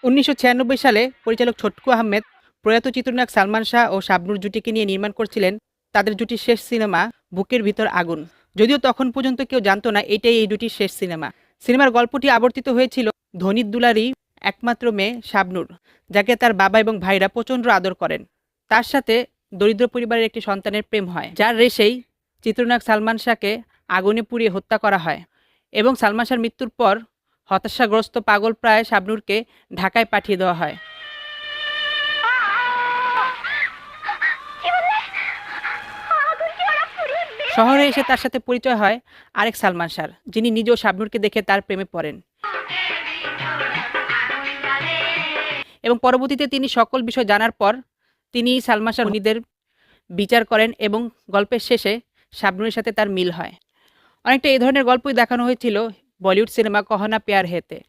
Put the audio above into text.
1996 সালে পরিচালক ছটকু আহমেদ প্রয়াত চিত্রনায়ক সালমান শাহ ও শাবনূর জুটিকে নিয়ে নির্মাণ করছিলেন তাদের জুটির শেষ সিনেমা বুকের ভিতর আগুন। যদিও তখন পর্যন্ত কেউ জানতো না এটাই এই দুটির শেষ সিনেমা। সিনেমার গল্পটি আবর্তিত হয়েছিল ধনির দুলারই একমাত্র মেয়ে শাবনূর, যাকে তার বাবা এবং ভাইরা প্রচণ্ড আদর করেন। তার সাথে দরিদ্র পরিবারের একটি সন্তানের প্রেম হয়, যার রেশেই চিত্রনায়ক সালমান শাহকে আগুনে পুড়িয়ে হত্যা করা হয় এবং সালমান শাহর মৃত্যুর পর হতাশাগ্রস্ত পাগলপ্রায় শাবনূরকে ঢাকায় পাঠিয়ে দেওয়া হয়। শহরে এসে তার সাথে পরিচয় হয় আরেক সালমান শাহর, যিনি নিজেও শাবনূরকে দেখে তার প্রেমে পড়েন এবং পরবর্তীতে তিনি সকল বিষয় জানার পর তিনি সালমান শাহ খুনিদের বিচার করেন এবং গল্পের শেষে শাবনূরের সাথে তার মিল হয়। অনেকটা এই ধরনের গল্পই দেখানো হয়েছিল বলিউড সিনেমা কহনা প্যার হেতে।